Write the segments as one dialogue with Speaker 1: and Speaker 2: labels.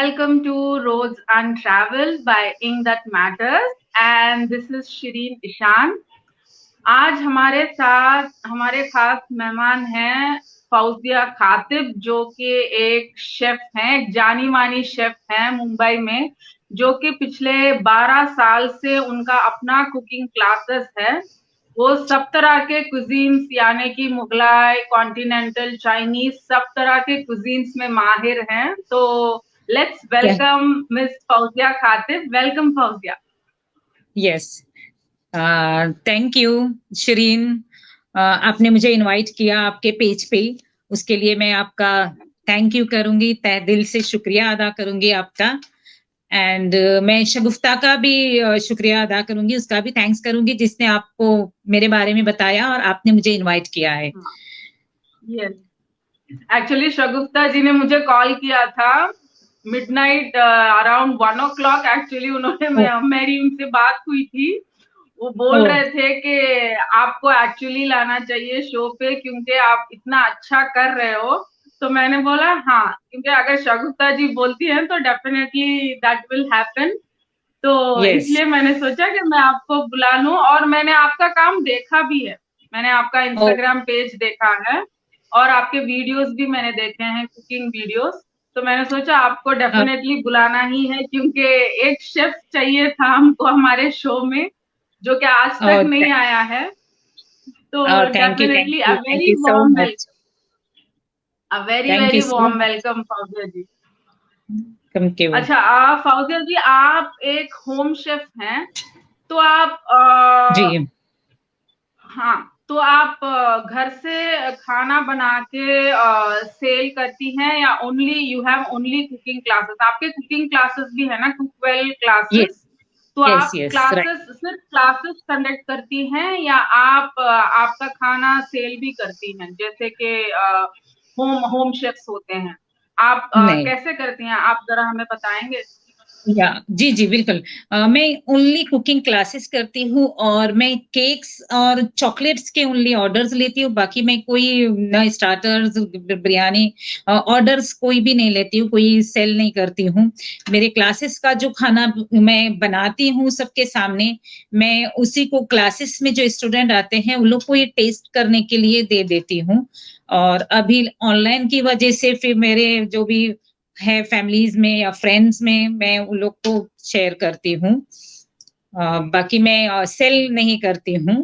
Speaker 1: Welcome to Roads and Travel by Ink That Matters, and this is Shireen Ishan. आज हमारे साथ हमारे खास मेहमान हैं फौजिया खातिब, जो कि एक शेफ हैं, एक जानी मानी शेफ हैं मुंबई में, जो कि पिछले 12 साल से उनका अपना कुकिंग क्लासेस है। वो सब तरह के कुजीन्स यानी कि मुगलाई, कॉन्टिनेंटल, चाइनीज, सब तरह के कुजीन्स में माहिर हैं। तो let's welcome miss Fauzia खातिब। Welcome Fauzia.
Speaker 2: Yes, thank you Shirin. आपने मुझे इनवाइट किया आपके पेज पे, उसके लिए मैं आपका थैंक यू करूंगी, तहे दिल से शुक्रिया अदा करूंगी आपका। एंड मैं शगुफ्ता का भी शुक्रिया अदा करूंगी, उसका भी थैंक्स करूंगी जिसने आपको मेरे बारे में बताया और आपने मुझे इनवाइट किया है।
Speaker 1: यस, एक्चुअली शगुफ्ता जी ने मुझे कॉल किया था मिडनाइट अराउंड 1 o'clock। एक्चुअली उन्होंने मेरी उनसे बात हुई थी। वो बोल रहे थे कि आपको एक्चुअली लाना चाहिए शो पे, क्योंकि आप इतना अच्छा कर रहे हो। तो मैंने बोला हाँ, क्योंकि अगर शगुफ्ता जी बोलती हैं तो डेफिनेटली दैट विल हैपन। तो इसलिए मैंने सोचा कि मैं आपको बुला लूं, और मैंने आपका काम देखा भी है। मैंने आपका इंस्टाग्राम पेज देखा है और आपके वीडियोस भी मैंने देखे हैं, कुकिंग वीडियोस। तो मैंने सोचा आपको डेफिनेटली बुलाना ही है, क्योंकि एक शेफ चाहिए था हमको हमारे शो में, जो कि आज तक नहीं आया है। तो definitely a very warm welcome, a very very warm welcome Fauzia ji. अच्छा, फौजिया जी, आप एक होम शेफ हैं, तो आप
Speaker 2: जी
Speaker 1: हाँ, तो आप घर से खाना बना के सेल करती हैं, या only you have only cooking classes? आपके कुकिंग क्लासेस भी है ना, कुकवेल क्लासेस? तो आप क्लासेस सिर्फ क्लासेस कंडक्ट करती हैं, या आप आपका खाना सेल भी करती हैं, जैसे कि होम शेफ्स होते हैं? आप कैसे करती हैं, आप जरा हमें बताएंगे?
Speaker 2: जी जी बिल्कुल। मैं ओनली कुकिंग क्लासेस करती हूँ और मैं केक्स और चॉकलेट्स के ओनली ऑर्डर्स लेती हूँ। बाकी मैं कोई न स्टार्टर्स, बिरयानी ऑर्डर्स कोई भी नहीं लेती हूँ, कोई सेल नहीं करती हूँ। मेरे क्लासेस का जो खाना मैं बनाती हूँ सबके सामने, मैं उसी को क्लासेस में जो स्टूडेंट आते हैं उन लोग को ये टेस्ट करने के लिए दे देती हूँ। और अभी ऑनलाइन की वजह से फिर मेरे जो भी है फैमिलीज में या फ्रेंड्स में, मैं उन लोग को शेयर करती हूँ। बाकी मैं सेल नहीं करती हूँ,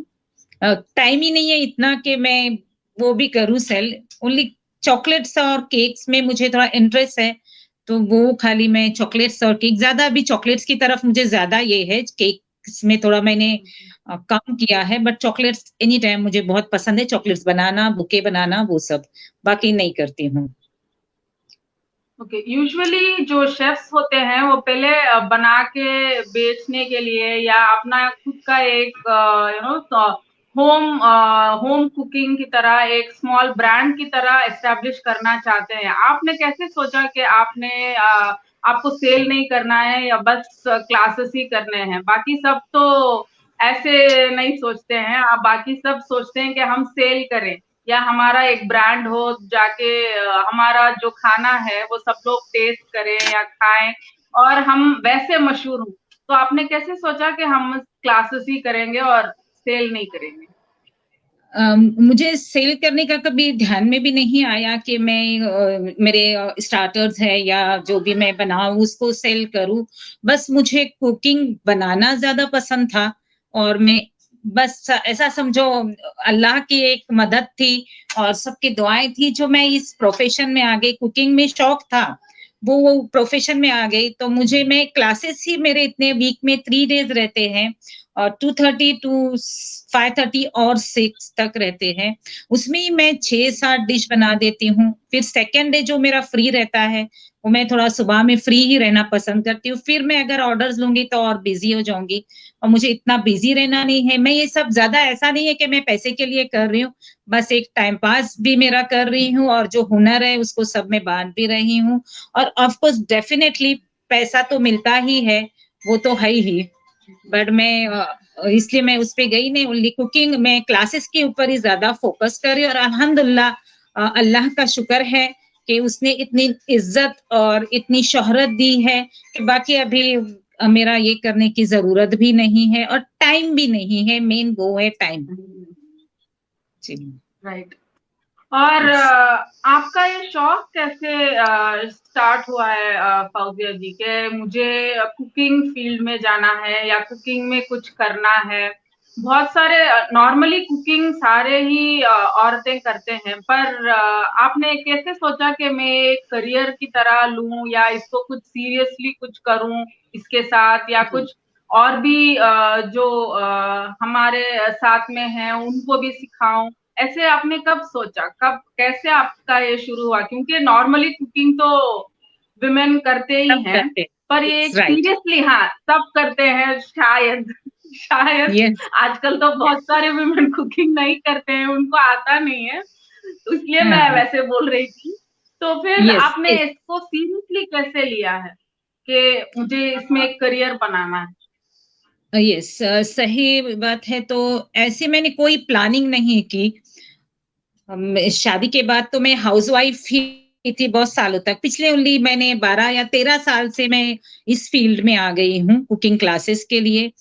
Speaker 2: टाइम ही नहीं है इतना कि मैं वो भी करूँ सेल। ओनली चॉकलेट्स और केक्स में मुझे थोड़ा इंटरेस्ट है, तो वो खाली मैं चॉकलेट्स और केक, ज्यादा अभी चॉकलेट्स की तरफ मुझे ज्यादा ये है, केक्स में थोड़ा मैंने कम किया है, बट चॉकलेट्स एनी टाइम मुझे बहुत पसंद है, चॉकलेट्स बनाना, बुके बनाना, वो सब। बाकी नहीं करती हूँ।
Speaker 1: ओके, यूजुअली जो शेफ्स होते हैं वो पहले बना के बेचने के लिए, या अपना खुद का एक होम कुकिंग की तरह एक स्मॉल ब्रांड की तरह एस्टेब्लिश करना चाहते हैं। आपने कैसे सोचा कि आपको सेल नहीं करना है या बस क्लासेस ही करने हैं? बाकी सब तो ऐसे नहीं सोचते हैं, आप बाकी सब सोचते हैं कि हम सेल करें या हमारा एक ब्रांड हो, जाके हमारा जो खाना है वो सब लोग टेस्ट करें या खाएं और हम वैसे मशहूर हों। तो आपने कैसे सोचा कि हम क्लासेस ही करेंगे और सेल नहीं करेंगे?
Speaker 2: मुझे सेल करने का कभी ध्यान में भी नहीं आया कि मैं मेरे स्टार्टर्स है या जो भी मैं बनाऊं उसको सेल करूं। बस मुझे कुकिंग बनाना ज्यादा पसंद था, और मैं बस ऐसा समझो अल्लाह की एक मदद थी और सबकी दुआएं थी जो मैं इस प्रोफेशन में आ गई। कुकिंग में शौक था, वो प्रोफेशन में आ गई। तो मैं क्लासेस ही मेरे इतने वीक में 3 डेज रहते हैं, और 2:30 to 5:30 और 6 तक रहते हैं। उसमें ही मैं 6-7 डिश बना देती हूँ। फिर सेकेंड डे जो मेरा फ्री रहता है, वो मैं थोड़ा सुबह में फ्री ही रहना पसंद करती हूँ। फिर मैं अगर ऑर्डर्स लूंगी तो और बिजी हो जाऊंगी, और मुझे इतना बिजी रहना नहीं है। मैं ये सब ज्यादा ऐसा नहीं है कि मैं पैसे के लिए कर रही हूँ, बस एक टाइम पास भी मेरा कर रही हूँ, और जो हुनर है उसको सब में बांट भी रही हूँ। और ऑफकोर्स डेफिनेटली पैसा तो मिलता ही है, वो तो है ही, बट मैं इसलिए मैं उस पे गई नहीं। ओनली कुकिंग में क्लासेस के ऊपर ही ज्यादा फोकस कर रही हूँ, और अल्हम्दुलिल्लाह अल्लाह का शुक्र है कि उसने इतनी इज्जत और इतनी शोहरत दी है कि बाकी अभी मेरा ये करने की जरूरत भी नहीं है और टाइम भी नहीं है। मेन वो है टाइम। जी
Speaker 1: राइट। और आपका ये शौक कैसे स्टार्ट हुआ है फौजिया जी के मुझे कुकिंग फील्ड में जाना है या कुकिंग में कुछ करना है? बहुत सारे नॉर्मली कुकिंग सारे ही औरतें करते हैं, पर आपने कैसे सोचा कि मैं एक करियर की तरह लूं या इसको कुछ सीरियसली कुछ करूं इसके साथ, या कुछ और भी जो हमारे साथ में हैं उनको भी सिखाऊं? ऐसे आपने कब सोचा, कब कैसे आपका ये शुरू हुआ? क्योंकि नॉर्मली कुकिंग तो विमेन करते ही
Speaker 2: सब
Speaker 1: हैं,
Speaker 2: करते।
Speaker 1: पर ये
Speaker 2: राइट।
Speaker 1: सीरियसली हाँ सब करते हैं शायद। शायद
Speaker 2: यस।
Speaker 1: आजकल तो बहुत सारे विमेन कुकिंग नहीं करते हैं, उनको आता नहीं है, तो इसलिए मैं
Speaker 2: हाँ।
Speaker 1: वैसे बोल रही थी। तो फिर
Speaker 2: यस।
Speaker 1: आपने इसको सीरियसली कैसे लिया है कि मुझे इसमें एक करियर बनाना है?
Speaker 2: यस, सही बात है। तो ऐसे मैंने कोई प्लानिंग नहीं की। शादी के बाद तो मैं हाउसवाइफ ही थी बहुत सालों तक। पिछले ओनली मैंने 12 या 13 साल से मैं इस फील्ड में आ गई हूँ कुकिंग क्लासेस के लिए।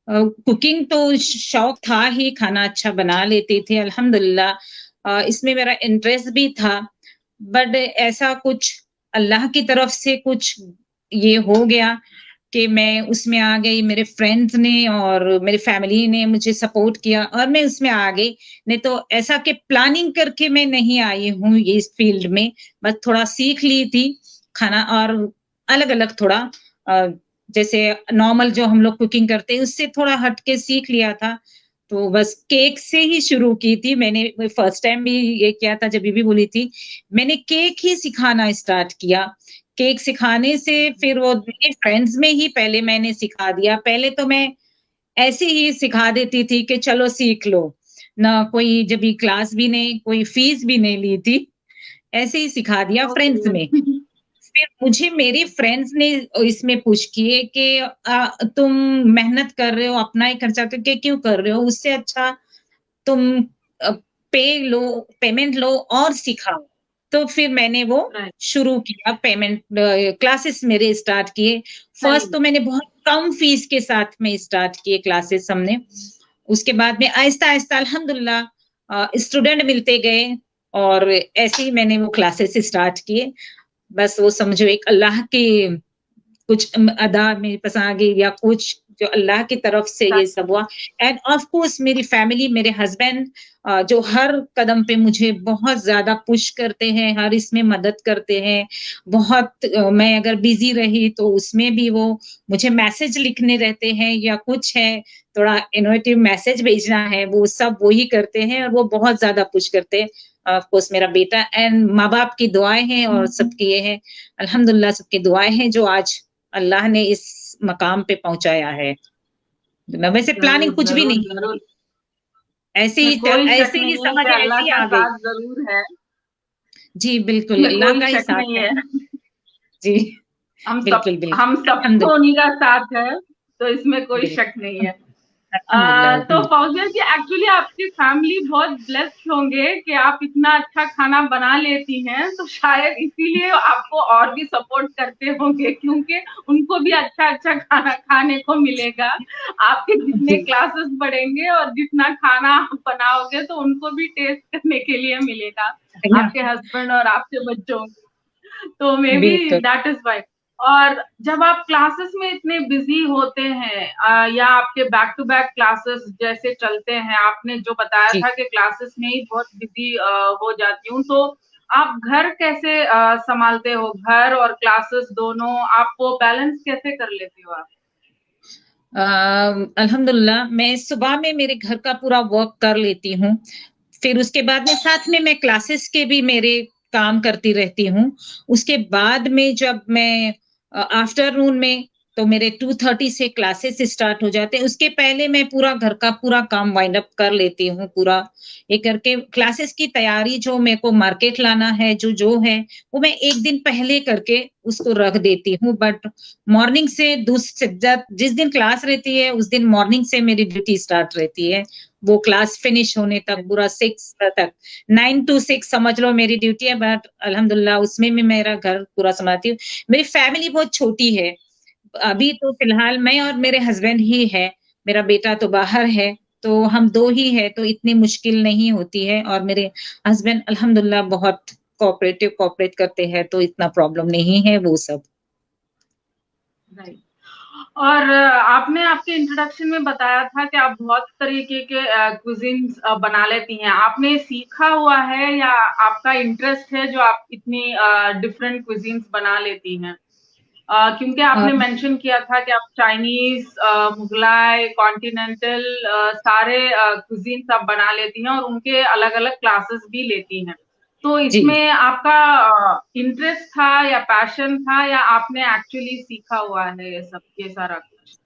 Speaker 2: कुकिंग तो शौक था ही, खाना अच्छा बना लेती थी अल्हम्दुलिल्लाह। इसमें मेरा इंटरेस्ट भी था, बट ऐसा कुछ अल्लाह की तरफ से कुछ ये हो गया कि मैं उसमें आ गई। मेरे फ्रेंड्स ने और मेरी फैमिली ने मुझे सपोर्ट किया और मैं उसमें आ गई। नहीं तो ऐसा कि प्लानिंग करके मैं नहीं आई हूँ ये इस फील्ड में। बस थोड़ा सीख ली थी खाना, और अलग-अलग थोड़ा जैसे नॉर्मल जो हम लोग कुकिंग करते हैं उससे थोड़ा हट के सीख लिया था। तो बस केक से ही शुरू की थी मैंने। फर्स्ट टाइम भी ये किया था जब बीबी बोली थी, मैंने केक ही सिखाना स्टार्ट किया। केक सिखाने से फिर वो मेरे फ्रेंड्स में ही पहले मैंने सिखा दिया। पहले तो मैं ऐसे ही सिखा देती थी कि चलो सीख लो, ना कोई जब भी क्लास भी नहीं, कोई फीस भी नहीं ली थी, ऐसे ही सिखा दिया फ्रेंड्स
Speaker 1: ओके।
Speaker 2: में। फिर मुझे मेरे फ्रेंड्स ने इसमें पुश किए कि तुम मेहनत कर रहे हो, अपना ही खर्चा करके क्यों कर रहे हो, उससे अच्छा तुम पे लो, पेमेंट लो और सिखाओ। तो फिर मैंने वो
Speaker 1: राइट।
Speaker 2: शुरू किया, पेमेंट क्लासेस मेरे स्टार्ट किए।
Speaker 1: सही
Speaker 2: फर्स्ट तो मैंने बहुत कम फीस के साथ में स्टार्ट किए क्लासेस हमने। उसके बाद में आहिस्ता-आहिस्ता अल्हम्दुलिल्लाह स्टूडेंट मिलते गए और ऐसे ही मैंने वो क्लासेस स्टार्ट किए। बस वो समझो एक अल्लाह की कुछ अदा मेरे पास आ गई या कुछ जो अल्लाह की तरफ से ये सब हुआ। एंड ऑफ कोर्स मेरी फैमिली, मेरे हस्बैंड जो हर कदम पे मुझे बहुत ज्यादा पुश करते हैं, हर इसमें मदद करते हैं। बहुत मैं अगर बिजी रही तो उसमें भी वो मुझे मैसेज लिखने रहते हैं या कुछ है, थोड़ा इनोवेटिव मैसेज भेजना है, वो सब वो ही करते हैं और वो बहुत ज्यादा पुश करते हैं। ऑफ कोर्स मेरा बेटा एंड माँ बाप की दुआएं हैं और सबकी ये है, अल्हम्दुलिल्लाह सबकी दुआएं हैं जो आज अल्लाह ने इस मकाम पे पहुंचाया है। वैसे प्लानिंग
Speaker 1: जरूर
Speaker 2: कुछ भी
Speaker 1: जरूर
Speaker 2: नहीं,
Speaker 1: जरूर।
Speaker 2: ऐसे
Speaker 1: इसमें
Speaker 2: ही
Speaker 1: कोई शक
Speaker 2: ऐसे ही
Speaker 1: नहीं है
Speaker 2: समझ
Speaker 1: कि
Speaker 2: ऐसे
Speaker 1: अल्लाह
Speaker 2: ही
Speaker 1: का
Speaker 2: आ गई।
Speaker 1: साथ जरूर है।
Speaker 2: जी बिल्कुल,
Speaker 1: इसमें
Speaker 2: अल्लाह
Speaker 1: कोई
Speaker 2: का ही
Speaker 1: शक
Speaker 2: साथ
Speaker 1: नहीं
Speaker 2: है।
Speaker 1: है।
Speaker 2: जी बिल्कुल बिल्कुल।
Speaker 1: हम सबको
Speaker 2: अल्हम्दुलिल्लाह।
Speaker 1: उन्हीं का साथ है, तो इसमें कोई शक नहीं
Speaker 2: बिल्कुल।
Speaker 1: है।
Speaker 2: अल्हम्दुलिल्लाह
Speaker 1: तो
Speaker 2: अल्हम्दुलिल्लाह।
Speaker 1: फौजिया जी, एक्चुअली आपकी फैमिली बहुत ब्लेस्ड होंगे कि आप इतना अच्छा खाना बना लेती हैं, तो शायद इसीलिए आपको और भी सपोर्ट करते होंगे, क्योंकि उनको भी अच्छा अच्छा खाना खाने को मिलेगा। आपके जितने
Speaker 2: जी
Speaker 1: क्लासेस बढ़ेंगे और जितना खाना आप बनाओगे तो उनको भी टेस्ट करने के लिए मिलेगा, आपके हस्बैंड और आपके बच्चों को। तो मे बी
Speaker 2: बिल्कुल।
Speaker 1: That is why. और जब आप क्लासेस में इतने बिजी होते हैं या आपके बैक टू बैक क्लासेस जैसे चलते हैं, आपने जो बताया
Speaker 2: जी।
Speaker 1: था कि क्लासेस में ही बहुत बिजी हो जाती हूँ, तो आप घर कैसे संभालते हो? घर और क्लासेस दोनों आप वो बैलेंस कैसे कर लेते हो आप?
Speaker 2: अल्हम्दुलिल्लाह मैं सुबह में मेरे घर का पूरा वर्क कर लेती हूँ। फिर उसके बाद में साथ में मैं क्लासेस के भी मेरे काम करती रहती हूँ। उसके बाद में जब मैं आफ्टरनून में तो मेरे 2:30 से क्लासेस स्टार्ट हो जाते हैं। उसके पहले मैं पूरा घर का पूरा काम वाइंड अप कर लेती हूँ पूरा, ये करके क्लासेस की तैयारी जो मेरे को मार्केट लाना है, जो है, वो मैं 1 दिन पहले करके उसको रख देती हूँ। बट मॉर्निंग से जिस दिन क्लास रहती है, उस दिन मॉर्निंग से मेरी ड्यूटी स्टार्ट रहती है। वो क्लास फिनिश होने तक पूरा 6 तक, 9 टू 6 समझ लो मेरी ड्यूटी है, बट अल्हम्दुलिल्लाह उसमें भी मेरा घर पूरा संभालती हूँ। मेरी फैमिली बहुत छोटी है। अभी तो फिलहाल मैं और मेरे हस्बैंड ही है, मेरा बेटा तो बाहर है, तो हम 2 ही है, तो इतनी मुश्किल नहीं होती है और मेरे हस्बैंड अल्हम्दुलिल्लाह बहुत कोऑपरेट करते हैं, तो इतना प्रॉब्लम नहीं है वो सब।
Speaker 1: राइट। और आपने आपके इंट्रोडक्शन में बताया था कि आप बहुत तरीके के क्विज़िन्स बना लेती हैं। आपने सीखा हुआ है या आपका इंटरेस्ट है जो आप इतनी डिफरेंट क्विज़िन्स बना लेती हैं? क्योंकि आपने मेंशन किया था कि आप चाइनीज, मुगलाई, कॉन्टिनेंटल सारे क्विजीन्स आप बना लेती हैं और उनके अलग-अलग क्लासेस भी लेती हैं। तो
Speaker 2: जी।
Speaker 1: इसमें आपका इंटरेस्ट था या पैशन था या आपने एक्चुअली सीखा हुआ है ये सारा कुछ?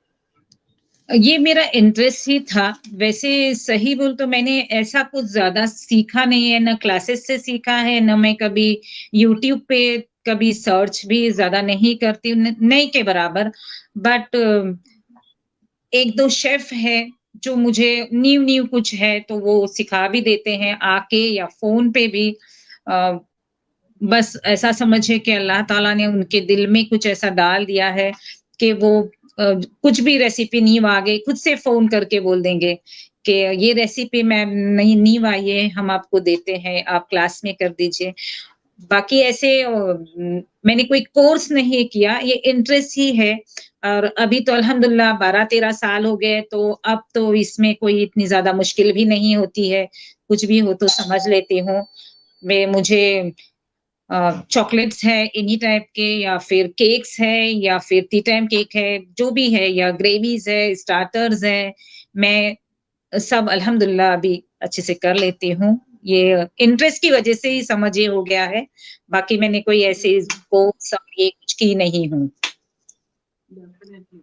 Speaker 2: ये मेरा इंटरेस्ट ही था। वैसे सही बोलूँ तो मैंने ऐसा कुछ ज़्यादा सीखा नहीं है, ना क्लासेस से सीखा है, ना मैं कभी यूट्यूब पे कभी सर्च भी ज़्यादा नहीं करती हूँ, नहीं के बराबर। बट 1-2 शेफ़ है, जो मुझे न्यू-न्यू कुछ है, तो वो सिखा भी देते हैं आके या फ़ोन पे भी। अ, बस ऐसा समझिए कि अल्लाह ताला ने उनके दिल में कुछ ऐसा डाल दिया है कि वो कुछ भी रेसिपी नींव आ गई, खुद से फ़ोन करके बोल देंगे कि ये रेसिपी मैम नई नींव आई है, हम आपको देते हैं, आप क्लास में कर दीजिए। बाकी ऐसे मैंने कोई कोर्स नहीं किया, ये इंटरेस्ट ही है और अभी तो अल्हम्दुलिल्लाह 12-13 साल हो गए, तो अब तो इसमें कोई इतनी ज़्यादा मुश्किल भी नहीं होती है, कुछ भी हो तो समझ लेती हूँ। मुझे चॉकलेट्स है इन्हीं टाइप के या फिर केक्स है या फिर टी टाइम केक है, जो भी है या ग्रेवीज़ है, स्टार्टर्स है, मैं सब अल्हम्दुलिल्लाह अभी अच्छे से कर लेती हूँ। ये इंटरेस्ट की वजह से ही समझ ये हो गया है, बाकी मैंने कोई ऐसे कोर्स और ये कुछ की नहीं हूँ।
Speaker 1: डेफिनेटली।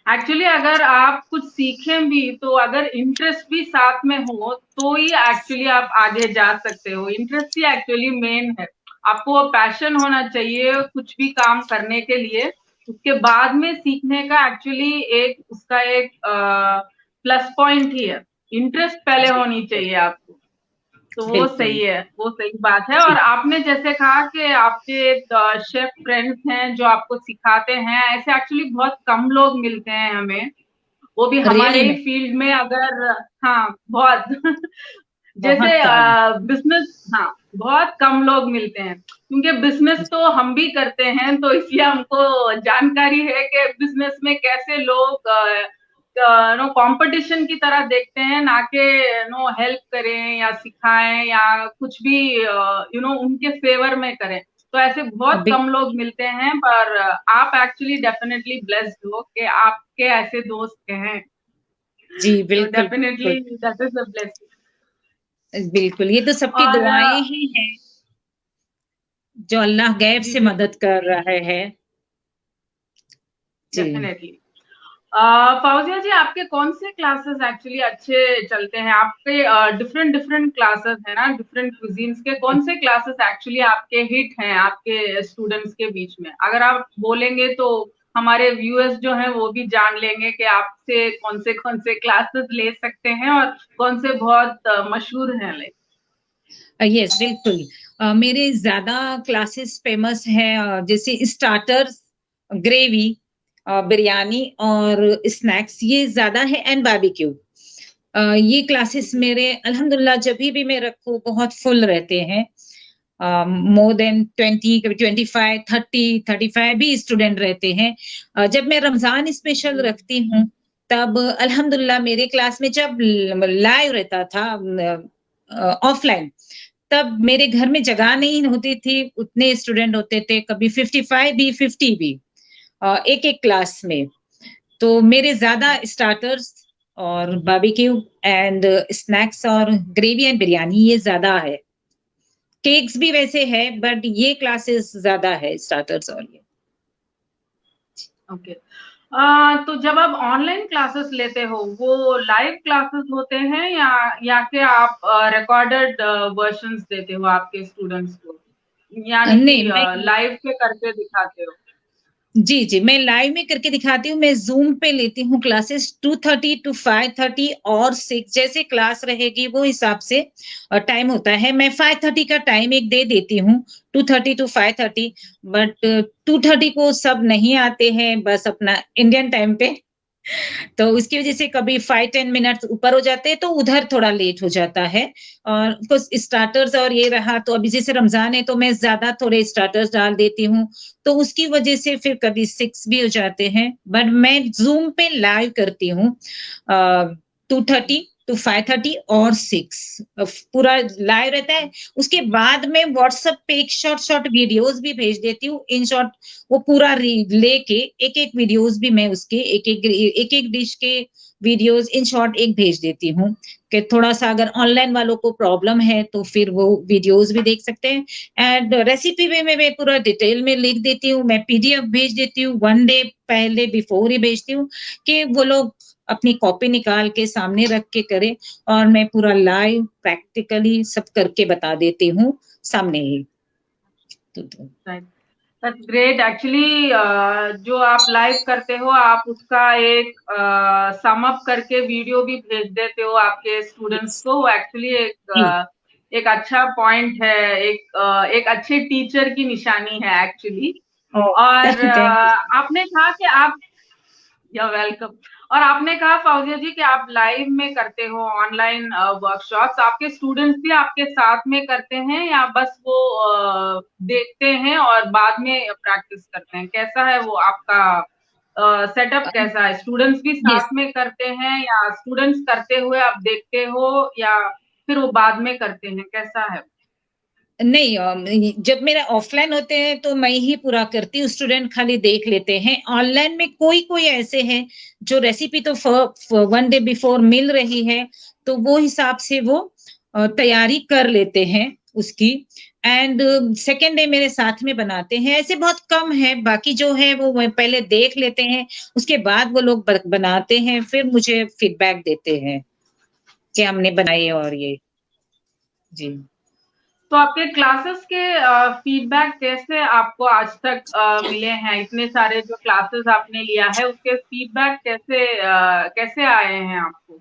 Speaker 1: एक्चुअली अगर आप कुछ सीखें भी तो अगर इंटरेस्ट भी साथ में हो तो ही एक्चुअली आप आगे जा सकते हो। इंटरेस्ट ही एक्चुअली मेन है। आपको पैशन होना चाहिए कुछ भी काम करने के लिए। उसके बाद में सीखने का एक्चुअली एक उसका एक प्लस पॉइंट ही है। इंटरेस्ट पहले
Speaker 2: जी,
Speaker 1: होनी चाहिए आपको। तो वो
Speaker 2: बिल्कुल।
Speaker 1: सही है, वो सही बात है।
Speaker 2: जी,
Speaker 1: और आपने जैसे कहा कि आपके शेफ फ्रेंड्स हैं जो आपको सिखाते हैं, ऐसे एक्चुअली बहुत कम लोग मिलते हैं हमें, वो भी हमारे
Speaker 2: रियली
Speaker 1: ही
Speaker 2: में
Speaker 1: फील्ड में अगर हाँ, बहुत जैसे
Speaker 2: बहुत कम।
Speaker 1: बिज़नेस हाँ, बहुत कम लोग मिलते हैं, क्योंकि बिज़नेस तो हम भी करते हैं, तो इसलिए हमको जानकारी है कि बिज़नेस में कैसे लोग नो कंपटीशन की तरह देखते हैं, ना कि नो हेल्प करें या सिखाएँ या कुछ भी उनके फ़ेवर में करें। तो ऐसे बहुत
Speaker 2: अभी
Speaker 1: कम लोग मिलते हैं, पर आप एक्चुअली डेफ़िनेटली ब्लेस्ड हो कि आपके ऐसे दोस्त हैं।
Speaker 2: जी,
Speaker 1: तो
Speaker 2: बिल्कुल, बिल्कुल।
Speaker 1: Definitely that is a blessing.
Speaker 2: बिल्कुल, ये तो सबकी
Speaker 1: और
Speaker 2: दुआएँ ही हैं, जो अल्लाह गैब
Speaker 1: जी,
Speaker 2: से
Speaker 1: बिल्कुल,
Speaker 2: मदद कर रहे हैं। जी।
Speaker 1: डेफ़िनेटली। फ़ाउज़िया जी, आपके कौन से क्लासेस एक्चुअली अच्छे चलते हैं? आपके डिफरेंट डिफरेंट क्लासेस हैं ना, डिफरेंट क्विज़िन्स के कौन से क्लासेस एक्चुअली आपके हिट हैं, आपके स्टूडेंट्स के बीच में? अगर आप बोलेंगे तो हमारे व्यूअर्स जो हैं वो भी जान लेंगे कि आपसे कौन से क्लासेस ले सकते हैं और कौन से बहुत मशहूर हैं लाइक।
Speaker 2: यस बिल्कुल। मेरे ज़्यादा क्लासेस फ़ेमस हैं जैसे स्टार्टर्स, ग्रेवी, बिरयानी और स्नैक्स ये ज़्यादा है एंड बारबेक्यू। ये क्लासेस
Speaker 1: ओके,
Speaker 2: मेरे अल्हम्दुलिल्लाह जभी भी मैं रखूँ बहुत फुल रहते हैं। मोर देन 20 कभी 25, 30, 35 भी स्टूडेंट रहते हैं। जब मैं रमज़ान स्पेशल
Speaker 1: जी,
Speaker 2: रखती हूँ, तब अल्हम्दुलिल्लाह मेरे क्लास में जब लाइव रहता था ऑफलाइन, तब मेरे घर में जगह नहीं होती थी, उतने स्टूडेंट होते थे, कभी 55 भी, 50 भी एक-एक क्लास में। तो मेरे ज़्यादा
Speaker 1: राइट।
Speaker 2: स्टार्टर्स और बारबेक्यू एंड स्नैक्स और ग्रेवी एंड बिरयानी ये ज़्यादा है। केक्स भी वैसे है बट ये क्लासेस ज़्यादा है स्टार्टर्स और ये।
Speaker 1: ओके। तो जब आप ऑनलाइन क्लासेस लेते हो वो लाइव क्लासेस होते हैं या कि आप रिकॉर्डेड वर्जन्स देते हो आपके स्टूडेंट्स को, यानी कि
Speaker 2: नहीं मैं
Speaker 1: लाइव पे करके दिखाते हो?
Speaker 2: जी, जी, मैं लाइव में करके दिखाती हूँ, मैं ज़ूम पे लेती हूँ क्लासेस 2:30 टू 5:30 और 6 जैसे क्लास रहेगी वो हिसाब से टाइम होता है। मैं 5:30 का टाइम एक दे देती हूँ, 2:30 टू 5:30 बट 2:30 को सब नहीं आते हैं, बस अपना इंडियन टाइम पे तो उसकी वजह से कभी 5-10 मिनट्स ऊपर हो जाते हैं, तो उधर थोड़ा लेट हो जाता है। और कुछ स्टार्टर्स और ये रहा तो अभी जैसे रमज़ान है तो मैं ज़्यादा थोड़े स्टार्टर्स डाल देती हूँ, तो उसकी वजह से फिर कभी 6 भी हो जाते हैं। बट मैं ज़ूम पे लाइव करती हूँ 2:30 टू 5:30 और 6 पूरा लाइव रहता है। उसके बाद में व्हाट्सएप पे एक शॉर्ट-शॉर्ट वीडियोज़ भी भेज देती हूँ। इन शॉर्ट वो पूरा लेके एक-एक वीडियोस भी मैं उसके एक-एक डिश के वीडियोस इन शॉर्ट एक भेज देती हूँ कि थोड़ा-सा अगर ऑनलाइन वालों को प्रॉब्लम है तो फिर वो वीडियोस भी देख सकते हैं। एंड रेसिपी में मैं पूरा डिटेल में लिख देती हूँ, मैं पीडीएफ भेज देती हूँ, 1 डे पहले बिफोर ही भेजती हूँ कि वो लोग अपनी कॉपी निकाल के सामने रख के करें और मैं पूरा लाइव प्रैक्टिकली सब करके बता देती हूँ सामने ही। तो
Speaker 1: राइट, दैट्स ग्रेट एक्चुअली। जो आप लाइव करते हो आप उसका एक सम अप करके वीडियो भी भेज देते हो आपके स्टूडेंट्स
Speaker 2: यस,
Speaker 1: को, वो एक्चुअली
Speaker 2: जी।
Speaker 1: एक अच्छा पॉइंट है, एक अच्छे टीचर की निशानी है एक्चुअली।
Speaker 2: ओह!
Speaker 1: और
Speaker 2: थैंक यू।
Speaker 1: आपने कहा कि आप या वेलकम। और आपने कहा फाउजिया जी कि आप लाइव में करते हो ऑनलाइन वर्कशॉप्स, आपके स्टूडेंट्स भी आपके साथ में करते हैं या बस वो देखते हैं और बाद में प्रैक्टिस करते हैं? कैसा है वो आपका सेटअप कैसा है? स्टूडेंट्स भी
Speaker 2: यस।
Speaker 1: साथ में करते हैं या स्टूडेंट्स करते हुए आप देखते हो या फिर वो बाद में करते हैं, कैसा है?
Speaker 2: नहीं जब मेरा ऑफलाइन होते हैं तो मैं ही पूरा करती हूँ, स्टूडेंट खाली देख लेते हैं। ऑनलाइन में कोई-कोई ऐसे हैं जो रेसिपी तो 1 डे बिफोर मिल रही है, तो वो हिसाब से वो तैयारी कर लेते हैं उसकी एंड सेकंड डे मेरे साथ में बनाते हैं। ऐसे बहुत कम है, बाकी जो है वो पहले देख लेते हैं, उसके बाद वो लोग ब बनाते हैं, फिर मुझे फीडबैक देते हैं कि हमने बनाई और ये। जी।
Speaker 1: तो आपके क्लासेस के फीडबैक कैसे आपको आज तक मिले हैं? इतने सारे जो क्लासेस आपने लिया है उसके फीडबैक कैसे आए हैं आपको?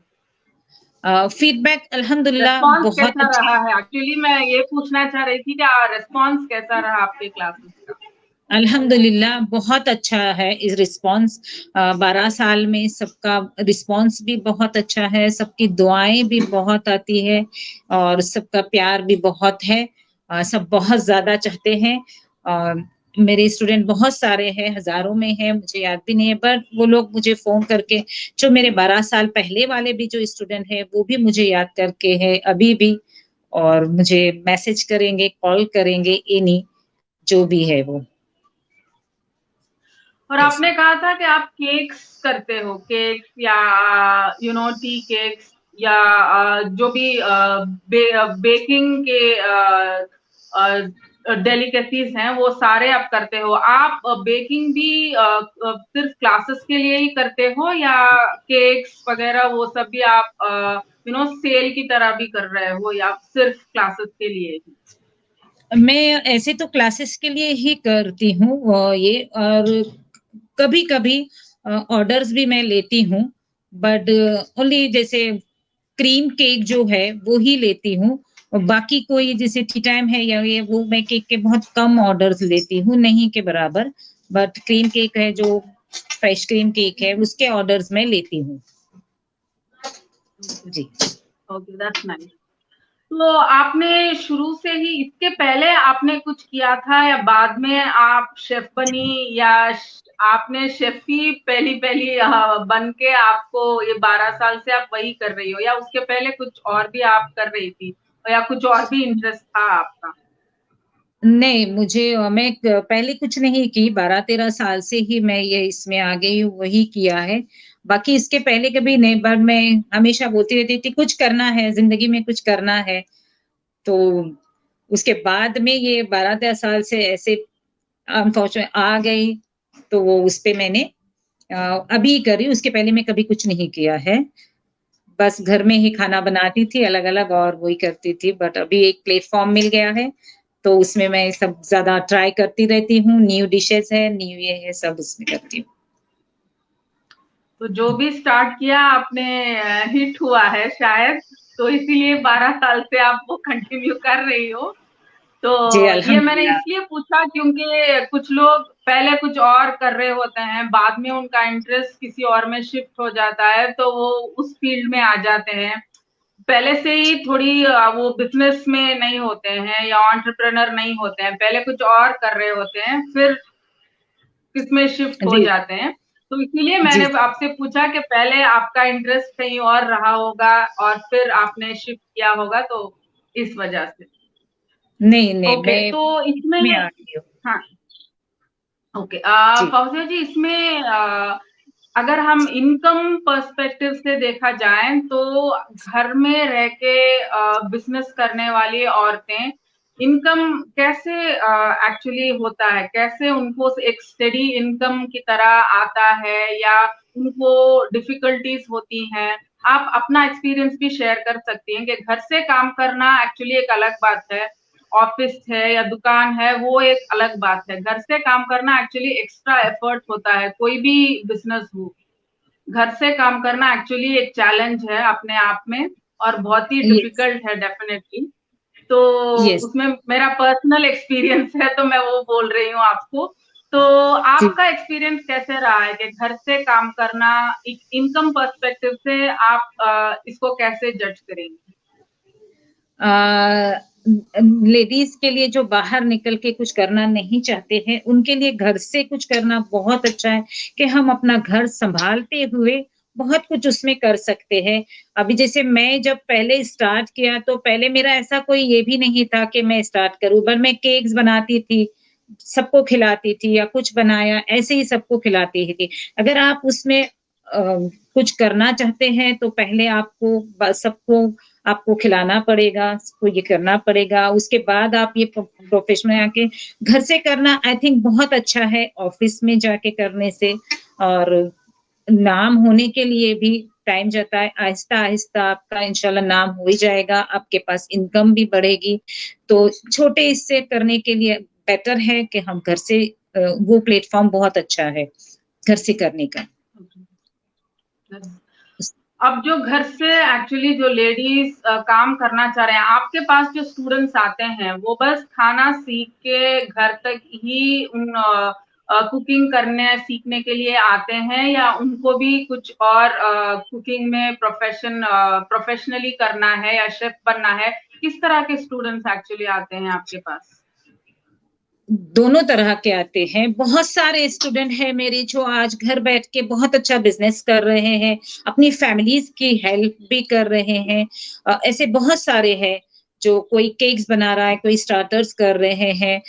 Speaker 2: फीडबैक अल्हम्दुलिल्लाह
Speaker 1: रिस्पॉन्स
Speaker 2: बहुत
Speaker 1: कैसा
Speaker 2: अच्छे।
Speaker 1: रहा है? एक्चुअली मैं ये पूछना चाह रही थी कि रिस्पॉन्स कैसा रहा आपके क्लासेस का?
Speaker 2: अल्हम्दुलिल्लाह बहुत अच्छा है इस रिस्पॉन्स 12 साल में सबका रिस्पॉन्स भी बहुत अच्छा है, सबकी दुआएँ भी बहुत आती है और सबका प्यार भी बहुत है। सब बहुत ज़्यादा चाहते हैं और मेरे स्टूडेंट बहुत सारे हैं, हज़ारों में हैं, मुझे याद भी नहीं है बट वो लोग मुझे फ़ोन करके जो मेरे 12 साल पहले वाले भी जो स्टूडेंट हैं, वो भी मुझे याद करके हैं अभी भी और मुझे मैसेज करेंगे, कॉल करेंगे, एनी जो भी है वो।
Speaker 1: और
Speaker 2: ऐसे।
Speaker 1: आपने कहा था कि आप केक्स करते हो, केक्स या टी केक्स या जो भी बेकिंग के डेलिकेसीज हैं वो सारे आप करते हो। आप बेकिंग भी सिर्फ क्लासेस के लिए ही करते हो या केक्स वगैरह वो सब भी आप सेल की तरह भी कर रहे हो या सिर्फ क्लासेस के लिए ही?
Speaker 2: मैं ऐसे तो क्लासेस के लिए ही करती हूँ ये और कभी-कभी ऑर्डर्स भी मैं लेती हूँ बट ओनली जैसे क्रीम केक जो है वो ही लेती हूँ और बाकी कोई जैसे टी टाइम है या ये वो मैं केक के बहुत कम ऑर्डर्स लेती हूँ नहीं के बराबर बट क्रीम केक है जो फ्रेश क्रीम केक है उसके ऑर्डर्स मैं लेती हूँ
Speaker 1: ओके,
Speaker 2: जी।
Speaker 1: Okay, that's nice. तो आपने शुरू से ही इसके पहले आपने कुछ किया था या बाद में आप शेफ बनी या आपने शेफ ही पहली पहली बन के आपको ये 12 साल से आप वही कर रही हो या उसके पहले कुछ और भी आप कर रही थी या कुछ और भी इंटरेस्ट था आपका?
Speaker 2: नहीं, मुझे मैं पहले कुछ नहीं की 12-13 साल से ही मैं ये इसमें आ गई हूँ, वही किया है। बाकी इसके पहले कभी नहीं बट मैं हमेशा बोलती रहती थी कुछ करना है, ज़िंदगी में कुछ करना है। तो उसके बाद में ये 12-13 साल से ऐसे अनफॉर्चुनेट आ गई, तो वो उस पे मैंने अभी कर रही हूँ, उसके पहले मैं कभी कुछ नहीं किया है। बस घर में ही खाना बनाती थी अलग-अलग और वही करती थी, बट अभी एक प्लेटफ़ॉर्म मिल गया है, तो उसमें मैं सब ज़्यादा ट्राई करती रहती हूँ, न्यू डिशेज़ है, न्यू ये है, सब उसमें करती हूँ।
Speaker 1: तो जो भी स्टार्ट किया आपने हिट हुआ है शायद, तो इसीलिए 12 साल से आप वो कंटिन्यू कर रही हो। तो
Speaker 2: जी,
Speaker 1: ये मैंने
Speaker 2: अल्हम्दुलिल्लाह।
Speaker 1: इसलिए पूछा क्योंकि कुछ लोग पहले कुछ और कर रहे होते हैं, बाद में उनका इंटरेस्ट किसी और में शिफ्ट हो जाता है, तो वो उस फील्ड में आ जाते हैं। पहले से ही थोड़ी वो बिज़नेस में नहीं होते हैं या एंटरप्रेन्योर नहीं होते हैं, पहले कुछ और कर रहे होते हैं, फिर किसमें शिफ्ट हो
Speaker 2: जी,
Speaker 1: जाते हैं। तो इसीलिए
Speaker 2: जी,
Speaker 1: मैंने
Speaker 2: जी।
Speaker 1: आपसे पूछा कि पहले आपका इंटरेस्ट कहीं और रहा होगा और फिर आपने शिफ्ट किया होगा, तो इस वजह से।
Speaker 2: नहीं, नहीं,
Speaker 1: ओके,
Speaker 2: मैं
Speaker 1: तो इसमें
Speaker 2: में आ रही हूँ।
Speaker 1: हाँ, ओके।
Speaker 2: जी,
Speaker 1: फौजिया जी, इसमें अगर हम इनकम पर्सपेक्टिव से देखा जाए तो घर में रह के बिजनेस करने वाली औरतें इनकम कैसे एक्चुअली होता है, कैसे उनको एक स्टेडी इनकम की तरह आता है या उनको डिफिकल्टीज होती हैं? आप अपना एक्सपीरियंस भी शेयर कर सकती हैं कि घर से काम करना एक्चुअली एक अलग बात है, ऑफिस है या दुकान है वो एक अलग बात है। घर से काम करना एक्चुअली एक्स्ट्रा एफर्ट होता है, कोई भी बिजनेस हो। घर से काम करना एक्चुअली एक चैलेंज है अपने आप में और बहुत ही
Speaker 2: यस,
Speaker 1: डिफिकल्ट है डेफिनेटली। तो
Speaker 2: यस,
Speaker 1: उसमें मेरा पर्सनल एक्सपीरियंस है तो मैं वो बोल रही हूँ आपको। तो
Speaker 2: जी।
Speaker 1: आपका एक्सपीरियंस कैसे रहा है कि घर से काम करना एक इनकम पर्सपेक्टिव से आप इसको कैसे जज करेंगे?
Speaker 2: लेडीज के लिए जो बाहर निकल के कुछ करना नहीं चाहते हैं, उनके लिए घर से कुछ करना बहुत अच्छा है कि हम अपना घर संभालते हुए बहुत कुछ उसमें कर सकते हैं। अभी जैसे मैं जब पहले स्टार्ट किया तो पहले मेरा ऐसा कोई ये भी नहीं था कि मैं स्टार्ट करूँ, पर मैं केक्स बनाती थी, सबको खिलाती थी या कुछ बनाया ऐसे ही सबको खिलाती ही थी। अगर आप उसमें कुछ करना चाहते हैं तो पहले आपको सबको आपको खिलाना पड़ेगा, सबको ये करना पड़ेगा, उसके बाद आप ये प्रोफेशन में आके घर से करना आई थिंक बहुत अच्छा है ऑफिस में जाके करने से। और नाम होने के लिए भी टाइम जाता है, आहिस्ता-आहिस्ता आपका इंशाल्लाह नाम हो ही जाएगा, आपके पास इनकम भी बढ़ेगी। तो छोटे हिस्से करने के लिए बेटर है कि हम घर से वो प्लेटफ़ॉर्म बहुत अच्छा है, घर से करने का।
Speaker 1: अब जो घर से एक्चुअली जो लेडीज काम करना चाह रहे हैं, आपके पास जो स्टूडेंट्स आते हैं वो बस खाना सीख के घर तक ही उन कुकिंग करने सीखने के लिए आते हैं या उनको भी कुछ और कुकिंग में प्रोफेशनली करना है या शेफ बनना है? किस तरह के स्टूडेंट्स एक्चुअली आते हैं आपके पास?
Speaker 2: दोनों तरह के आते हैं। बहुत सारे स्टूडेंट हैं मेरे जो आज घर बैठ के बहुत अच्छा बिज़नेस कर रहे हैं, अपनी फैमिलीज़ की हेल्प भी कर रहे हैं। ऐसे बहुत सारे हैं, जो कोई केक्स बना रहा है, कोई स्टार्टर्स कर रहे हैं।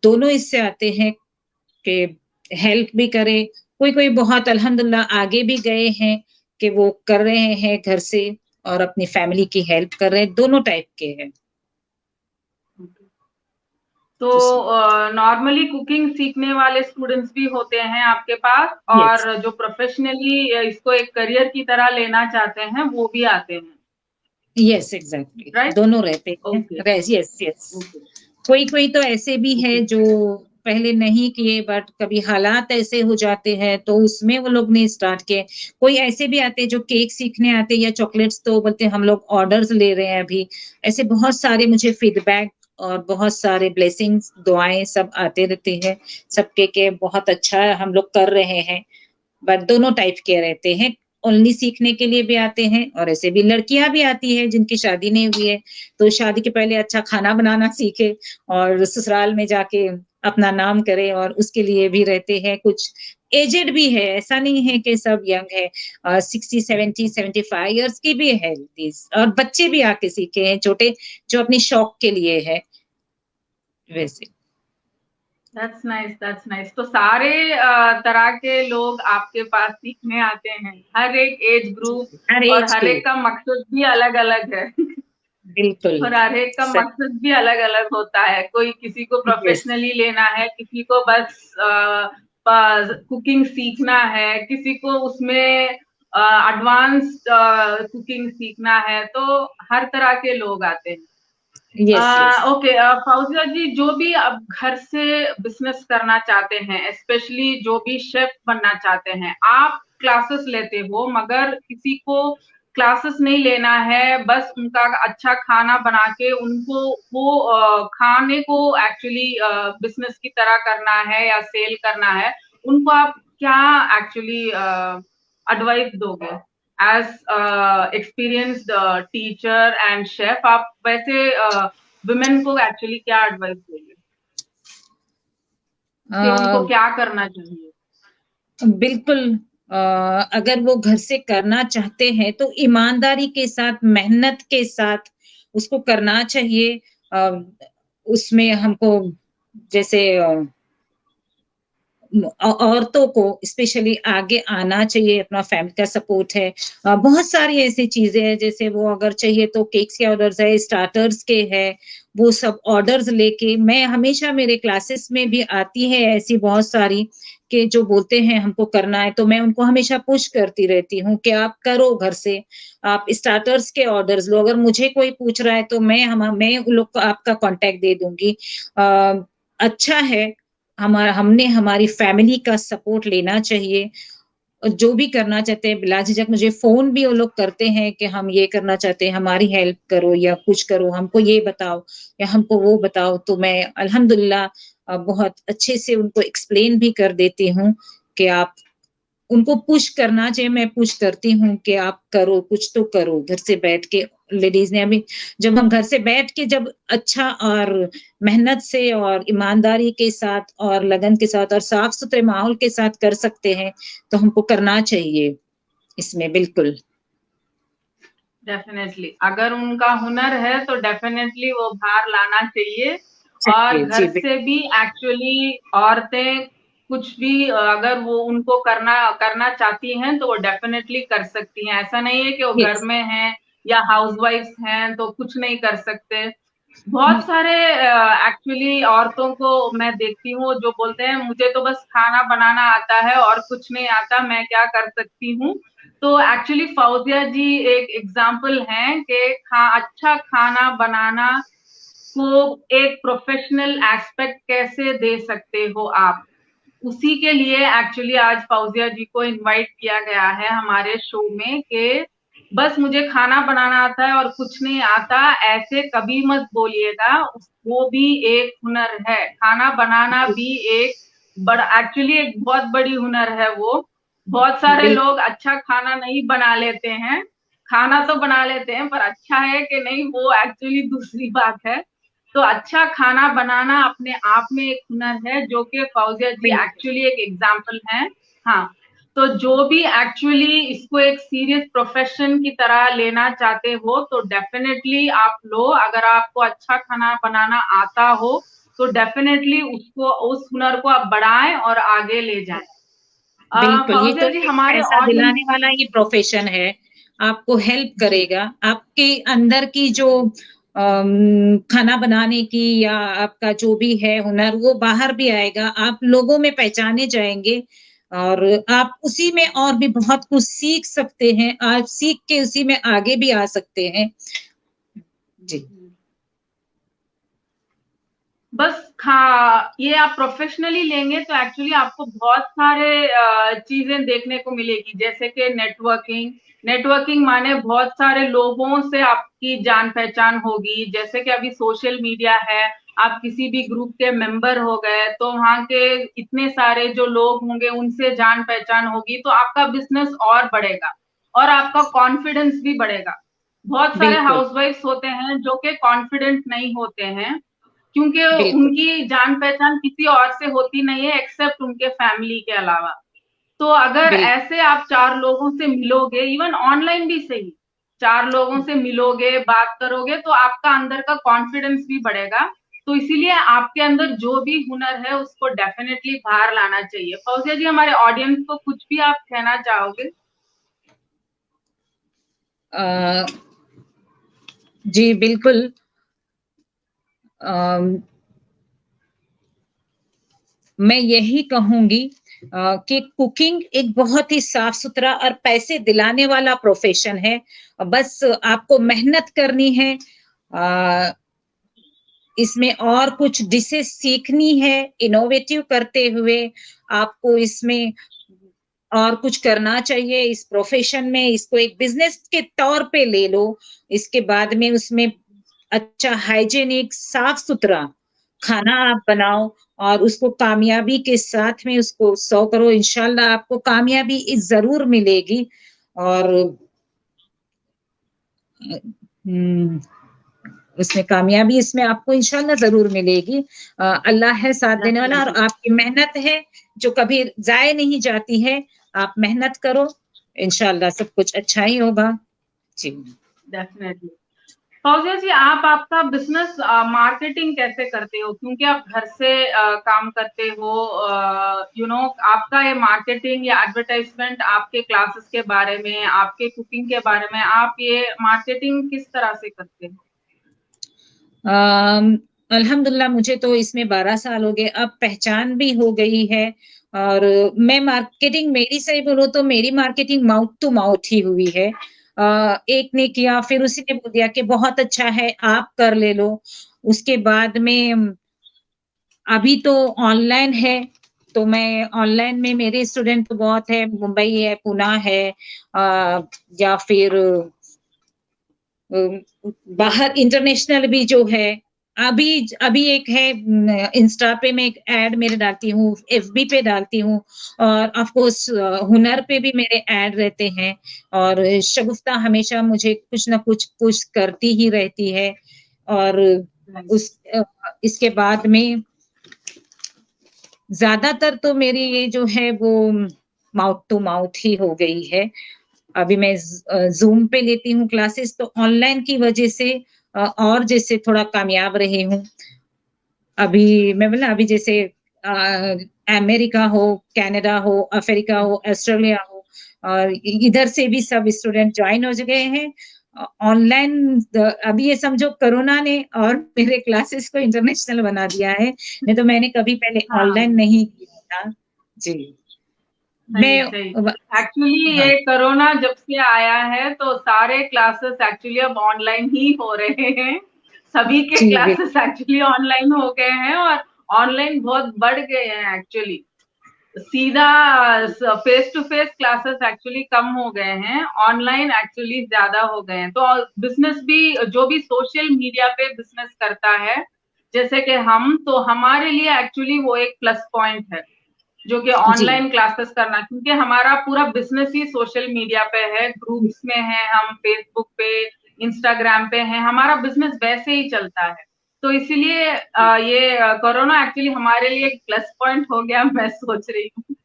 Speaker 2: दोनों इससे आते हैं कि हेल्प भी करें। कोई-कोई बहुत अल्हम्दुलिल्लाह आगे भी गए हैं कि वो कर रहे हैं घर से और अपनी फैमिली की हेल्प कर रहे हैं, दोनों टाइप के हैं।
Speaker 1: तो
Speaker 2: जी,
Speaker 1: नॉर्मली कुकिंग सीखने वाले स्टूडेंट्स भी होते हैं आपके पास
Speaker 2: यस,
Speaker 1: और जो प्रोफेशनली इसको एक करियर की तरह लेना चाहते हैं वो भी आते हैं,
Speaker 2: यस एग्ज़ैक्टली
Speaker 1: राइट?
Speaker 2: दोनों रहते हैं।
Speaker 1: ओके,
Speaker 2: रेस यस, यस।
Speaker 1: ओके,
Speaker 2: कोई-कोई तो ऐसे भी है
Speaker 1: ओके।
Speaker 2: जो पहले नहीं किए बट कभी हालात ऐसे हो जाते हैं तो उसमें वो लोग ने स्टार्ट किए। कोई ऐसे भी आते हैं जो केक सीखने आते हैं या चॉकलेट्स तो बोलते हैं हम लोग ऑर्डर्स ले रहे हैं अभी। ऐसे बहुत सारे मुझे फीडबैक और बहुत सारे ब्लेसिंग्स, दुआएँ सब आते रहते हैं सबके के बहुत अच्छा हम लोग कर रहे हैं। बट दोनों टाइप के रहते हैं। ओनली सीखने के लिए भी आते हैं और ऐसे भी लड़कियाँ भी आती हैं जिनकी शादी नहीं हुई है, तो शादी के पहले अच्छा खाना बनाना सीखे और ससुराल में जाके अपना नाम करे और उसके लिए भी रहते हैं। कुछ एजेड भी है, ऐसा नहीं है कि सब यंग है। 60, 70, 75 इयर्स की भी है लेडीज़ और बच्चे भी आके सीखे हैं छोटे, जो अपनी शौक के लिए है, वैसे।
Speaker 1: That's nice, that's nice. तो सारे तरह के लोग आपके पास सीखने आते हैं, हर एक एज ग्रुप
Speaker 2: हर
Speaker 1: और
Speaker 2: ऐज
Speaker 1: हर
Speaker 2: के,
Speaker 1: एक का मकसद भी अलग-अलग है।
Speaker 2: बिल्कुल।
Speaker 1: और हर एक का
Speaker 2: सही,
Speaker 1: मकसद भी अलग-अलग होता है। कोई किसी को
Speaker 2: यस,
Speaker 1: प्रोफेशनली लेना है, किसी को बस कुकिंग सीखना है, किसी को उसमें एडवांस्ड कुकिंग सीखना है, तो हर तरह के लोग आते हैं।
Speaker 2: Yes yes.
Speaker 1: ओके फौजिया जी, जो भी अब घर से बिजनेस करना चाहते हैं, स्पेशली जो भी शेफ बनना चाहते हैं, आप क्लासेस लेते हो, मगर किसी को क्लासेस नहीं लेना है, बस उनका अच्छा खाना बना के उनको वो खाने को एक्चुअली बिजनेस की तरह करना है या सेल करना है, उनको आप क्या एक्चुअली एडवाइस दोगे? As experienced teacher and chef, आप वैसे वुमेन को एक्चुअली क्या एडवाइस दोगे कि उनको क्या करना चाहिए?
Speaker 2: बिल्कुल। अगर वो घर से करना चाहते हैं तो ईमानदारी के साथ, मेहनत के साथ उसको करना चाहिए। उसमें हमको जैसे औरतों को स्पेशली आगे आना चाहिए, अपना फैमिली का सपोर्ट है। बहुत सारी ऐसी चीजें हैं, जैसे वो अगर चाहिए तो केक्स के ऑर्डर्स है, स्टार्टर्स के है, वो सब ऑर्डर्स लेके मैं हमेशा मेरे क्लासेस में भी आती है ऐसी बहुत सारी कि जो बोलते हैं हमको करना है, तो मैं उनको हमेशा पुश करती रहती हूँ कि आप करो घर से, आप स्टार्टर्स के ऑर्डर्स लो। अगर मुझे कोई पूछ रहा है तो मैं उन लोग को आपका कांटेक्ट दे दूंगी। अच्छा है, हमने हमारी फैमिली का सपोर्ट लेना चाहिए। जो भी करना चाहते हैं बिला झिझक मुझे फोन भी वो लोग करते हैं कि हम ये करना चाहते हैं, हमारी हेल्प करो या कुछ करो, हमको ये बताओ या हमको वो बताओ, तो मैं अल्हम्दुलिल्लाह बहुत अच्छे से उनको एक्सप्लेन भी कर देती हूँ कि आप उनको पुश करना चाहिए। मैं पुश करती हूँ कि आप करो, कुछ तो करो घर से बैठ के। लेडीज ने अभी जब हम घर से बैठ के जब अच्छा और मेहनत से और ईमानदारी के साथ और लगन के साथ और साफ सुथरे माहौल के साथ कर सकते हैं तो हमको करना चाहिए इसमें। बिल्कुल
Speaker 1: डेफिनेटली अगर उनका हुनर है तो डेफिनेटली वो बाहर लाना चाहिए। और
Speaker 2: चाहिए
Speaker 1: घर
Speaker 2: जी।
Speaker 1: से भी एक्चुअली औरतें कुछ भी अगर वो उनको करना करना चाहती हैं तो वो डेफिनेटली कर सकती हैं। ऐसा नहीं है कि वो घर
Speaker 2: यस
Speaker 1: में हैं या हाउसवाइफ हैं तो कुछ नहीं कर सकते। बहुत सारे एक्चुअली औरतों को मैं देखती हूँ जो बोलते हैं मुझे तो बस खाना बनाना आता है और कुछ नहीं आता, मैं क्या कर सकती हूँ। तो एक्चुअली फौजिया जी एक एग्जाम्पल हैं कि अच्छा खाना बनाना को एक प्रोफेशनल एस्पेक्ट कैसे दे सकते हो आप। उसी के लिए एक्चुअली आज फौजिया जी को इनवाइट किया गया है हमारे शो में कि बस मुझे खाना बनाना आता है और कुछ नहीं आता, ऐसे कभी मत बोलिएगा। वो भी एक हुनर है, खाना बनाना भी एक बड़ा एक्चुअली एक बहुत बड़ी हुनर है वो। बहुत सारे
Speaker 2: बिल्कुल
Speaker 1: लोग अच्छा खाना नहीं बना लेते हैं, खाना तो बना लेते हैं पर अच्छा है कि नहीं वो एक्चुअली दूसरी बात है। तो अच्छा खाना बनाना अपने आप में एक हुनर है जो कि फौजिया जी
Speaker 2: बिल्कुल
Speaker 1: एक्चुअली एक एग्जाम्पल है। हाँ, तो जो भी एक्चुअली इसको एक सीरियस प्रोफेशन की तरह लेना चाहते हो तो डेफिनेटली आप लो। अगर आपको अच्छा खाना बनाना आता हो तो डेफिनेटली उसको उस हुनर को आप बढ़ाएं और आगे ले जाएं।
Speaker 2: बिल्कुल, ये
Speaker 1: फौजिया
Speaker 2: तो
Speaker 1: जी
Speaker 2: एक
Speaker 1: हमारे
Speaker 2: पैसा
Speaker 1: ऑडियंस
Speaker 2: दिलाने वाला ही प्रोफेशन है। आपको हेल्प
Speaker 1: जी
Speaker 2: करेगा, आपके अंदर की जो खाना बनाने की या आपका जो भी है हुनर वो बाहर भी आएगा, आप लोगों में पहचाने जाएंगे और आप उसी में और भी बहुत कुछ सीख सकते हैं। आप सीख के उसी में आगे भी आ सकते हैं। जी
Speaker 1: बस ये आप प्रोफेशनली लेंगे तो एक्चुअली आपको बहुत सारे चीजें देखने को मिलेगी, जैसे कि नेटवर्किंग। नेटवर्किंग माने बहुत सारे लोगों से आपकी जान पहचान होगी। जैसे कि अभी सोशल मीडिया है, आप किसी भी ग्रुप के मेंबर हो गए तो वहां के इतने सारे जो लोग होंगे उनसे जान पहचान होगी, तो आपका बिजनेस और बढ़ेगा और आपका कॉन्फिडेंस भी बढ़ेगा। बहुत सारे
Speaker 2: बिल्कुल
Speaker 1: हाउसवाइफ्स होते हैं जो कि कॉन्फिडेंट नहीं होते हैं, क्योंकि
Speaker 2: बिल्कुल
Speaker 1: उनकी जान पहचान किसी और से होती नहीं है एक्सेप्ट उनके फैमिली के अलावा। तो अगर
Speaker 2: बिल्कुल
Speaker 1: ऐसे आप चार लोगों से मिलोगे, इवन ऑनलाइन भी सही, चार लोगों से मिलोगे, बात करोगे तो आपका अंदर का कॉन्फिडेंस भी बढ़ेगा। तो इसीलिए आपके अंदर जो भी हुनर है उसको डेफिनेटली बाहर लाना चाहिए। फौजिया जी हमारे ऑडियंस को कुछ भी आप कहना चाहोगे?
Speaker 2: अ, जी बिल्कुल। अ, मैं यही कहूंगी कि कुकिंग एक बहुत ही साफ सुथरा और पैसे दिलाने वाला प्रोफेशन है। बस आपको मेहनत करनी है, इसमें और कुछ डिशेस सीखनी है इनोवेटिव करते हुए, आपको इसमें और कुछ करना चाहिए इस प्रोफेशन में। इसको एक बिजनेस के तौर पे ले लो, इसके बाद में उसमें अच्छा हाइजीनिक साफ सुथरा खाना आप बनाओ और उसको कामयाबी के साथ में उसको सर्व करो। इंशाल्लाह आपको कामयाबी जरूर मिलेगी। और उसमें कामयाबी इसमें आपको इंशाल्लाह जरूर मिलेगी। अल्लाह है साथ देने वाला, और आपकी मेहनत है जो कभी जाए नहीं जाती है। आप मेहनत करो, इंशाल्लाह सब कुछ अच्छा ही होगा। जी
Speaker 1: डेफिनेटली। फौजिया जी, आप आपका बिजनेस मार्केटिंग कैसे करते हो? क्योंकि आप घर से काम करते हो, आपका ये मार्केटिंग या एडवर्टाइजमेंट आपके क्लासेस के बारे में, आपके कुकिंग के बारे में, आप ये मार्केटिंग किस तरह से करते हो?
Speaker 2: अल्हम्दुलिल्लाह मुझे तो इसमें 12 साल हो गए, अब पहचान भी हो गई है। और मैं मार्केटिंग, मेरी सही बोलो तो मेरी मार्केटिंग माउथ टू माउथ ही हुई है। एक ने किया, फिर उसी ने बोल दिया कि बहुत अच्छा है, आप कर ले लो। उसके बाद में अभी तो ऑनलाइन है, तो मैं ऑनलाइन में मेरे स्टूडेंट तो बहुत है, मुंबई है, पुणे है, या फिर बाहर इंटरनेशनल भी जो है। अभी अभी एक है, इंस्टा पे मैं एक ऐड मेरे डालती हूँ, एफबी पे डालती हूँ, और ऑफ कोर्स हुनर पे भी मेरे ऐड रहते हैं। और शगुफ्ता हमेशा मुझे कुछ ना कुछ पुश करती ही रहती है। और उस इसके बाद में ज्यादातर तो मेरी ये जो है वो माउथ टू माउथ ही हो गई है। अभी मैं जूम पे लेती हूँ क्लासेस, तो ऑनलाइन की वजह से और जैसे थोड़ा कामयाब रही हूँ। अभी मैं बोला, अभी जैसे अमेरिका हो, कनाडा हो, अफ्रीका हो, ऑस्ट्रेलिया हो, और इधर से भी सब स्टूडेंट ज्वाइन हो गए हैं ऑनलाइन। अभी ये समझो कोरोना ने और मेरे क्लासेस को इंटरनेशनल बना दिया है, नहीं तो मैंने कभी पहले ऑनलाइन नहीं किया था। जी मैं
Speaker 1: सही। एक्चुअली
Speaker 2: हाँ,
Speaker 1: ये कोरोना जब से आया है तो सारे क्लासेस एक्चुअली अब ऑनलाइन ही हो रहे हैं। सभी के
Speaker 2: जी
Speaker 1: क्लासेस एक्चुअली ऑनलाइन हो गए हैं, और ऑनलाइन बहुत बढ़ गए हैं एक्चुअली। सीधा face to face classes actually कम हो गए हैं, ऑनलाइन एक्चुअली ज्यादा हो गए हैं। तो बिजनेस भी, जो भी सोशल मीडिया पे बिजनेस करता है जैसे कि हम, तो हमारे लिए एक्चुअली वो एक प्लस पॉइंट है जो कि
Speaker 2: जी
Speaker 1: ऑनलाइन क्लासेस करना, क्योंकि हमारा पूरा बिजनेस ही सोशल मीडिया पे है, ग्रुप्स में है, हम फेसबुक पे, इंस्टाग्राम पे हैं, हमारा बिजनेस वैसे ही चलता है। तो इसीलिए ये कोरोना एक्चुअली हमारे लिए एक प्लस पॉइंट हो गया, मैं सोच रही हूँ।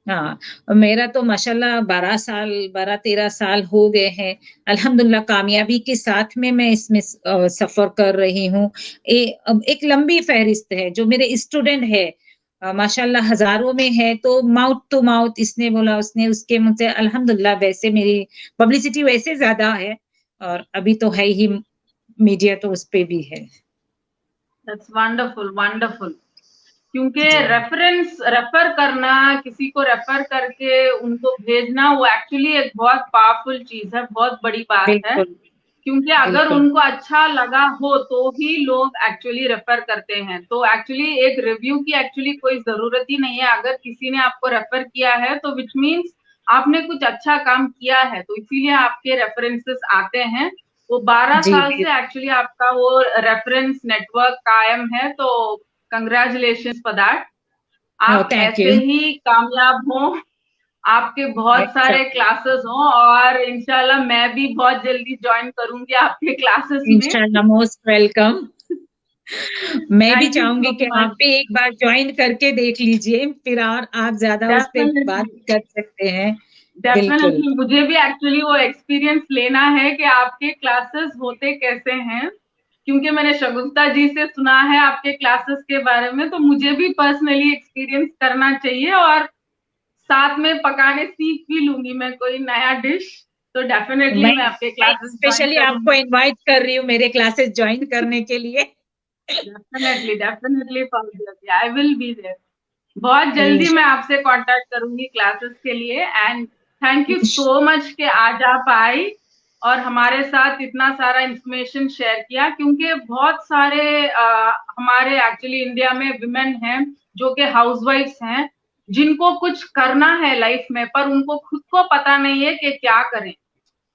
Speaker 2: हाँ, मेरा तो माशाल्लाह 12-13 साल हो गए हैं। अल्हम्दुलिल्लाह कामयाबी के साथ में मैं इसमें सफर कर रही हूँ। अब एक लंबी फहरिस्त है जो मेरे स्टूडेंट है, माशाल्लाह हजारों में है। तो माउथ टू माउथ, इसने बोला, उसने, उसके मुंह से, अल्हम्दुलिल्लाह वैसे मेरी पब्लिसिटी वैसे ज्यादा है। और अभी तो है ही, मीडिया तो उस पे भी है।
Speaker 1: That's wonderful, wonderful. क्योंकि
Speaker 2: जी
Speaker 1: रेफर करना, किसी को रेफर करके उनको भेजना, वो एक्चुअली एक बहुत पावरफुल चीज है, बहुत बड़ी बात है।
Speaker 2: बिल्कुल
Speaker 1: क्योंकि अगर
Speaker 2: बिल्कुल।
Speaker 1: उनको अच्छा लगा हो तो ही लोग एक्चुअली रेफर करते हैं। तो एक्चुअली एक रिव्यू की एक्चुअली कोई जरूरत ही नहीं है। अगर किसी ने आपको रेफर किया है तो विच मीन्स आपने कुछ अच्छा काम किया है, तो इसीलिए आपके रेफरेंसेस आते हैं। वो 12
Speaker 2: जी
Speaker 1: साल से एक्चुअली आपका वो रेफरेंस नेटवर्क कायम है, तो कंग्रेचुलेशन फॉर दैट। आप
Speaker 2: थैंक
Speaker 1: ऐसे
Speaker 2: यू।
Speaker 1: ही कामयाब हो, आपके बहुत सारे क्लासेस हों, और इंशाल्लाह मैं भी बहुत जल्दी ज्वाइन करूंगी आपके क्लासेस में।
Speaker 2: इंशाल्लाह, मोस्ट वेलकम। मैं भी
Speaker 1: थैंक यू
Speaker 2: चाहूंगी
Speaker 1: सो
Speaker 2: कि आप
Speaker 1: मच।
Speaker 2: भी एक बार ज्वाइन करके देख लीजिए, फिर और आप ज्यादा उस पे बात
Speaker 1: डेफिनेटली,
Speaker 2: कर सकते हैं। बिल्कुल।
Speaker 1: डेफिनेटली मुझे भी एक्चुअली वो एक्सपीरियंस लेना है कि आपके क्लासेस होते कैसे हैं, क्योंकि मैंने शगुफ्ता जी से सुना है आपके क्लासेस के बारे में, तो मुझे भी पर्सनली एक्सपीरियंस करना चाहिए, और साथ में पकाने सीख भी लूंगी मैं कोई नया डिश। तो डेफिनेटली
Speaker 2: मैं
Speaker 1: मैं आपके
Speaker 2: मैं
Speaker 1: क्लासेस ज्वाइन
Speaker 2: स्पेशली आपको
Speaker 1: करूंगी।
Speaker 2: इनवाइट कर रही हूँ मेरे क्लासेस ज्वाइन करने के लिए।
Speaker 1: Definitely, definitely for I will be there. बहुत जल्दी मैं आपसे कांटेक्ट करूंगी क्लासेस के लिए। And thank you so much कि आज आप आई और हमारे साथ इतना सारा इंफॉर्मेशन शेयर किया, क्योंकि बहुत सारे हमारे एक्चुअली इंडिया में विमेन हैं जो कि हाउसवाइफ्स हैं, जिनको कुछ करना है लाइफ में, पर उनको खुद को पता नहीं है कि क्या करें।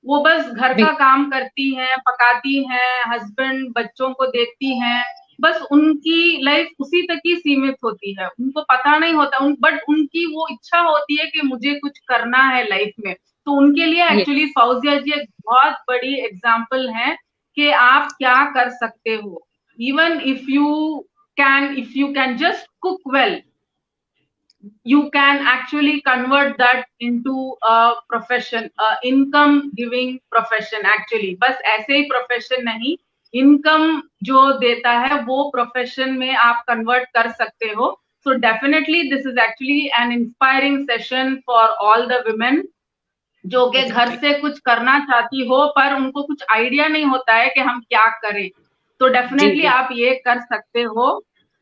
Speaker 1: वो बस घर का काम करती हैं, पकाती हैं, हस्बैंड बच्चों को देखती हैं, बस उनकी लाइफ उसी तक ही सीमित होती है, उनको पता नहीं होता बट उनकी वो इच्छा होती है कि मुझे कुछ करना है लाइफ में। तो उनके लिए एक्चुअली फौजिया जी एक बहुत बड़ी एग्जाम्पल है कि आप क्या कर सकते हो। Even if you can just cook well, you can actually convert that into a profession, a income giving profession actually। बस ऐसे ही प्रोफेशन नहीं, इनकम जो देता है वो प्रोफेशन में आप कन्वर्ट कर सकते हो। So definitely this is actually an inspiring session for all the women जो कि घर से कुछ करना चाहती हो पर उनको कुछ आइडिया नहीं होता है कि हम क्या करें। तो डेफिनेटली आप ये कर सकते हो।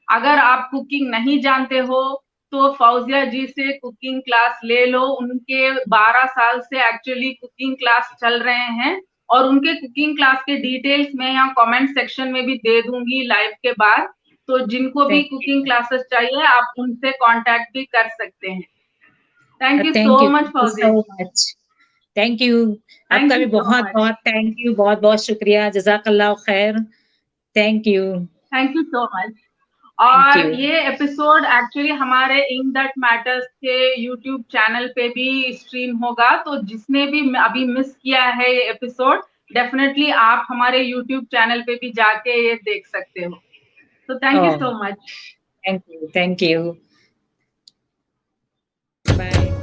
Speaker 1: अगर आप कुकिंग नहीं जानते हो तो फौजिया जी से कुकिंग क्लास ले लो। उनके 12 साल से एक्चुअली कुकिंग क्लास चल रहे हैं और उनके कुकिंग क्लास के डिटेल्स मैं यहाँ कमेंट सेक्शन में भी दे दूंगी लाइव के बाद। तो जिनको भी कुकिंग क्लासेस चाहिए आप उनसे कांटेक्ट भी कर सकते हैं। Thank you so much Fauzia.
Speaker 2: Thank you. आपका भी बहुत बहुत थैंक यू, बहुत बहुत शुक्रिया। जज़ाकल्लाह खैर। Thank you.
Speaker 1: Thank you so much. और ये एपिसोड एक्चुअली हमारे इन दैट मैटर्स के यूट्यूब चैनल पे भी स्ट्रीम होगा, तो जिसने भी अभी मिस किया है ये एपिसोड, डेफिनेटली आप हमारे यूट्यूब चैनल पे भी जाके ये देख सकते हो। तो thank you so much.
Speaker 2: Thank you. Bye.